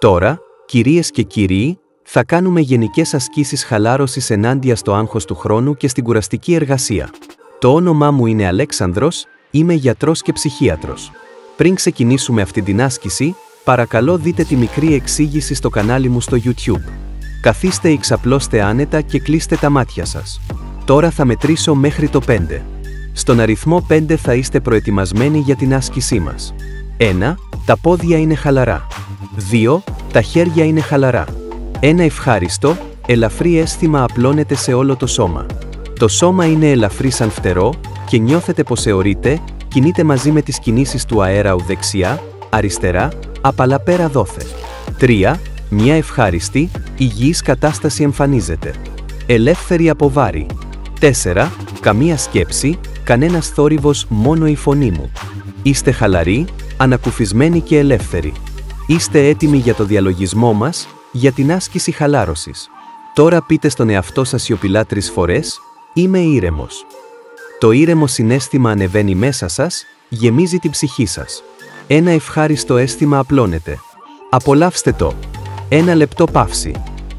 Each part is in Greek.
Τώρα, κυρίες και κύριοι, θα κάνουμε γενικές ασκήσεις χαλάρωσης ενάντια στο άγχος του χρόνου και στην κουραστική εργασία. Το όνομά μου είναι Αλέξανδρος, είμαι γιατρός και ψυχίατρος. Πριν ξεκινήσουμε αυτή την άσκηση, παρακαλώ δείτε τη μικρή εξήγηση στο κανάλι μου στο YouTube. Καθίστε ή ξαπλώστε άνετα και κλείστε τα μάτια σας. Τώρα θα μετρήσω μέχρι το 5. Στον αριθμό 5 θα είστε προετοιμασμένοι για την άσκησή μας. 1. Τα πόδια είναι χαλαρά. 2. Τα χέρια είναι χαλαρά. Ένα ευχάριστο, ελαφρύ αίσθημα απλώνεται σε όλο το σώμα. Το σώμα είναι ελαφρύ σαν φτερό και νιώθετε πως αιωρείται, κινείται μαζί με τις κινήσεις του αέρα ουδεξιά, αριστερά, απαλά πέρα δόθε. 3. Μια ευχάριστη, υγιής κατάσταση εμφανίζεται. Ελεύθερη από βάρη. 4. Καμία σκέψη, κανένας θόρυβος, μόνο η φωνή μου. Είστε χαλαροί, ανακουφισμένοι και ελεύθεροι. Είστε έτοιμοι για το διαλογισμό μας, για την άσκηση χαλάρωσης. Τώρα πείτε στον εαυτό σας σιωπηλά 3 φορές, είμαι ήρεμος. Το ήρεμο συναίσθημα ανεβαίνει μέσα σας, γεμίζει την ψυχή σας. Ένα ευχάριστο αίσθημα απλώνεται. Απολαύστε το. 1 λεπτό παύση.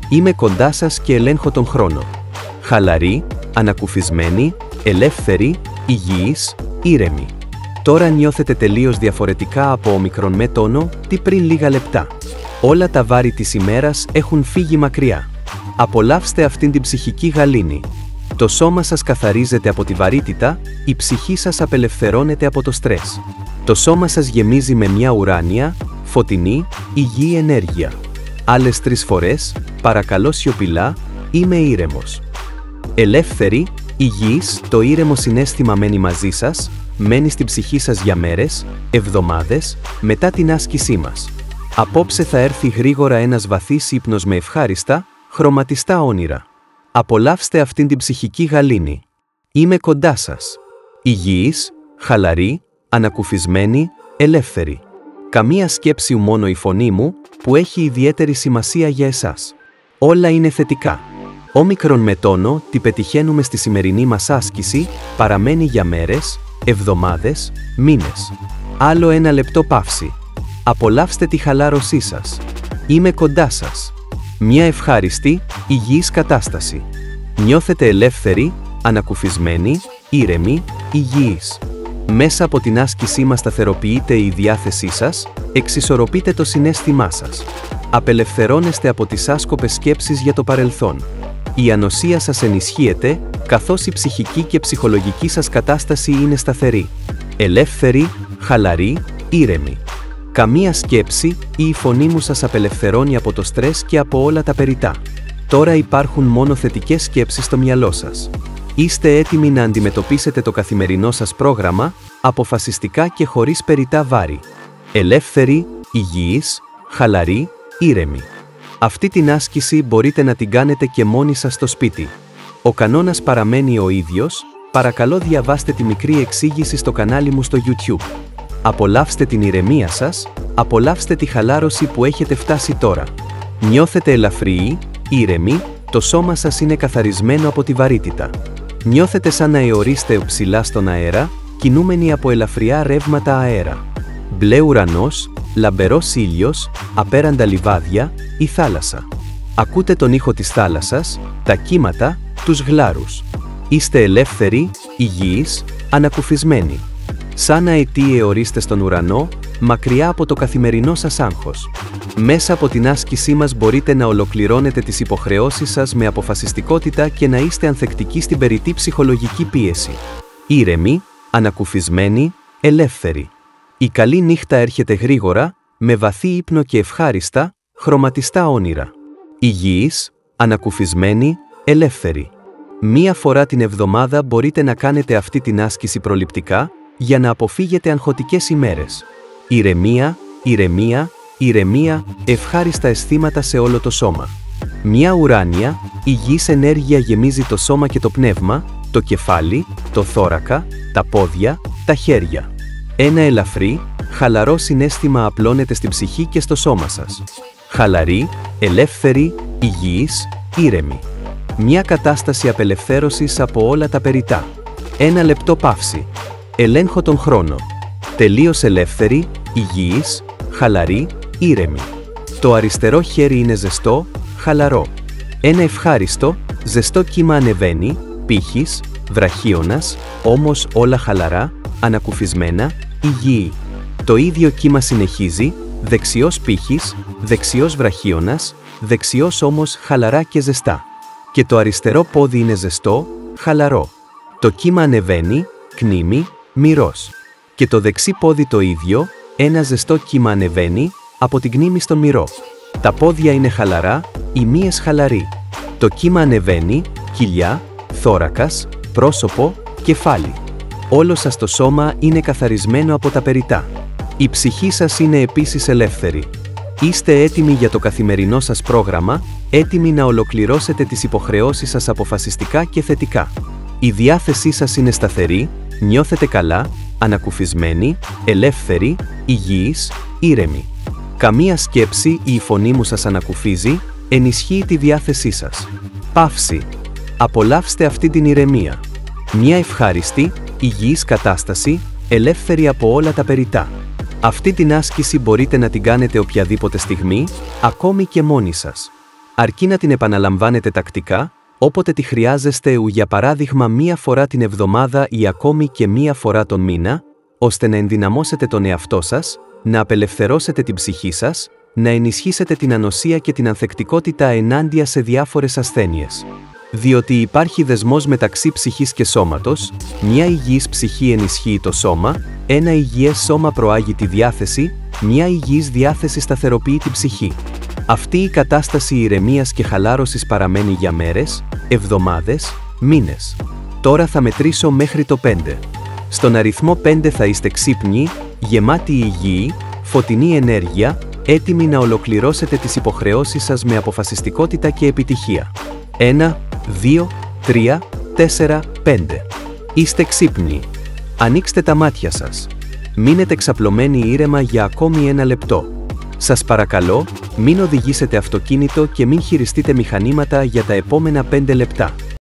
Είμαι κοντά σας και ελέγχω τον χρόνο. Χαλαροί, ανακουφισμένοι, ελεύθεροι, υγιείς, ήρεμοι. Τώρα νιώθετε τελείως διαφορετικά από όμικρον με τόνο, τι πριν λίγα λεπτά. Όλα τα βάρη της ημέρας έχουν φύγει μακριά. Απολαύστε αυτήν την ψυχική γαλήνη. Το σώμα σας καθαρίζεται από τη βαρύτητα, η ψυχή σας απελευθερώνεται από το στρες. Το σώμα σας γεμίζει με μια ουράνια, φωτεινή, υγιή ενέργεια. Άλλες 3 φορές, παρακαλώ σιωπηλά, είμαι ήρεμος. Ελεύθερη, υγιής, το ήρεμο συναίσθημα μένει μαζί σας, μένει στην ψυχή σας για μέρες, εβδομάδες, μετά την άσκησή μας. Απόψε θα έρθει γρήγορα ένας βαθύς ύπνος με ευχάριστα, χρωματιστά όνειρα. Απολαύστε αυτήν την ψυχική γαλήνη. Είμαι κοντά σας. Υγιής, χαλαρή, ανακουφισμένη, ελεύθερη. Καμία σκέψη, μόνο η φωνή μου, που έχει ιδιαίτερη σημασία για εσάς. Όλα είναι θετικά. Όμικρον με τόνο, τι πετυχαίνουμε στη σημερινή μας άσκηση, παραμένει για μέρες, εβδομάδες, μήνες. Άλλο 1 λεπτό παύση. Απολαύστε τη χαλάρωσή σας. Είμαι κοντά σας. Μια ευχάριστη, υγιής κατάσταση. Νιώθετε ελεύθεροι, ανακουφισμένοι, ήρεμοι, υγιείς. Μέσα από την άσκησή μας σταθεροποιείται η διάθεσή σας, εξισορροπείτε το συναίσθημά σας. Απελευθερώνεστε από τις άσκοπες σκέψεις για το παρελθόν. Η ανοσία σας ενισχύεται, καθώς η ψυχική και ψυχολογική σας κατάσταση είναι σταθερή. Ελεύθερη, χαλαρή, ήρεμη. Καμία σκέψη ή η φωνή μου σας απελευθερώνει από το στρες και από όλα τα περιτά. Τώρα υπάρχουν μόνο θετικές σκέψεις στο μυαλό σας. Είστε έτοιμοι να αντιμετωπίσετε το καθημερινό σας πρόγραμμα, αποφασιστικά και χωρίς περιτά βάρη. Ελεύθεροι, υγιείς, χαλαροί, ήρεμοι. Αυτή την άσκηση μπορείτε να την κάνετε και μόνοι σας στο σπίτι. Ο κανόνας παραμένει ο ίδιος, παρακαλώ διαβάστε τη μικρή εξήγηση στο κανάλι μου στο YouTube. Απολαύστε την ηρεμία σας, απολαύστε τη χαλάρωση που έχετε φτάσει τώρα. Νιώθετε ελαφριοί, ήρεμοι, το σώμα σας είναι καθαρισμένο από τη βαρύτητα. Νιώθετε σαν να αιωρείστε ψηλά στον αέρα, κινούμενοι από ελαφριά ρεύματα αέρα. Μπλε ουρανός, λαμπερός ήλιος, απέραντα λιβάδια, η θάλασσα. Ακούτε τον ήχο της θάλασσας, τα κύματα, τους γλάρους. Είστε ελεύθεροι, υγιείς, ανακουφισμένοι. Σαν αετοί αιωρείστε στον ουρανό, μακριά από το καθημερινό σας άγχος. Μέσα από την άσκησή μας μπορείτε να ολοκληρώνετε τις υποχρεώσεις σας με αποφασιστικότητα και να είστε ανθεκτικοί στην περιττή ψυχολογική πίεση. Ήρεμοι, ανακουφισμένοι, ελεύθεροι. Η καλή νύχτα έρχεται γρήγορα, με βαθύ ύπνο και ευχάριστα, χρωματιστά όνειρα. Υγιείς, ανακουφισμένοι, ελεύθεροι. Μία φορά την εβδομάδα μπορείτε να κάνετε αυτή την άσκηση προληπτικά, για να αποφύγετε αγχωτικές ημέρες. Ηρεμία, ηρεμία, ηρεμία, ευχάριστα αισθήματα σε όλο το σώμα. Μια ουράνια, υγιής ενέργεια γεμίζει το σώμα και το πνεύμα, το κεφάλι, το θώρακα, τα πόδια, τα χέρια. Ένα ελαφρύ, χαλαρό συναίσθημα απλώνεται στην ψυχή και στο σώμα σας. Χαλαρή, ελεύθερη, υγιής, ήρεμη. Μια κατάσταση απελευθέρωσης από όλα τα περιτά. 1 λεπτό παύση. Ελέγχω τον χρόνο. Τελείως ελεύθερη, υγιής, χαλαρή, ήρεμη. Το αριστερό χέρι είναι ζεστό, χαλαρό. Ένα ευχάριστο, ζεστό κύμα ανεβαίνει, πήχης, βραχίωνας, όμως όλα χαλαρά, ανακουφισμένα, υγιή. Το ίδιο κύμα συνεχίζει, δεξιός πήχης, δεξιός βραχίωνας, δεξιός όμως χαλαρά και ζεστά. Και το αριστερό πόδι είναι ζεστό, χαλαρό. Το κύμα ανεβαίνει, κνήμη, μυρός. Και το δεξί πόδι το ίδιο, ένα ζεστό κύμα ανεβαίνει, από την κνήμη στον μυρό. Τα πόδια είναι χαλαρά, οι μύες χαλαροί. Το κύμα ανεβαίνει, κοιλιά, θώρακας, πρόσωπο, κεφάλι. Όλο σας το σώμα είναι καθαρισμένο από τα περιτά. Η ψυχή σας είναι επίσης ελεύθερη. Είστε έτοιμοι για το καθημερινό σας πρόγραμμα, έτοιμοι να ολοκληρώσετε τις υποχρεώσεις σας αποφασιστικά και θετικά. Η διάθεσή σας είναι σταθερή, νιώθετε καλά, ανακουφισμένοι, ελεύθεροι, υγιείς, ήρεμοι. Καμία σκέψη ή η φωνή μου σας ανακουφίζει, ενισχύει τη διάθεσή σας. Παύση. Απολαύστε αυτή την ηρεμία. Μια ευχάριστη, υγιής κατάσταση, ελεύθερη από όλα τα περιτά. Αυτή την άσκηση μπορείτε να την κάνετε οποιαδήποτε στιγμή, ακόμη και μόνοι σας. Αρκεί να την επαναλαμβάνετε τακτικά, όποτε τη χρειάζεστε, για παράδειγμα μία φορά την εβδομάδα ή ακόμη και μία φορά τον μήνα, ώστε να ενδυναμώσετε τον εαυτό σας, να απελευθερώσετε την ψυχή σας, να ενισχύσετε την ανοσία και την ανθεκτικότητα ενάντια σε διάφορες ασθένειες. Διότι υπάρχει δεσμός μεταξύ ψυχής και σώματος, μια υγιής ψυχή ενισχύει το σώμα, ένα υγιές σώμα προάγει τη διάθεση, μια υγιής διάθεση σταθεροποιεί την ψυχή. Αυτή η κατάσταση ηρεμίας και χαλάρωσης παραμένει για μέρες, εβδομάδες, μήνες. Τώρα θα μετρήσω μέχρι το 5. Στον αριθμό 5 θα είστε ξύπνοι, γεμάτοι υγιή, φωτεινή ενέργεια, έτοιμοι να ολοκληρώσετε τις υποχρεώσεις σας με αποφασιστικότητα και επιτυχία. 1, 2, 3, 4, 5. Είστε ξύπνοι. Ανοίξτε τα μάτια σας. Μείνετε ξαπλωμένοι ήρεμα για ακόμη 1 λεπτό. Σας παρακαλώ, μην οδηγήσετε αυτοκίνητο και μην χειριστείτε μηχανήματα για τα επόμενα 5 λεπτά.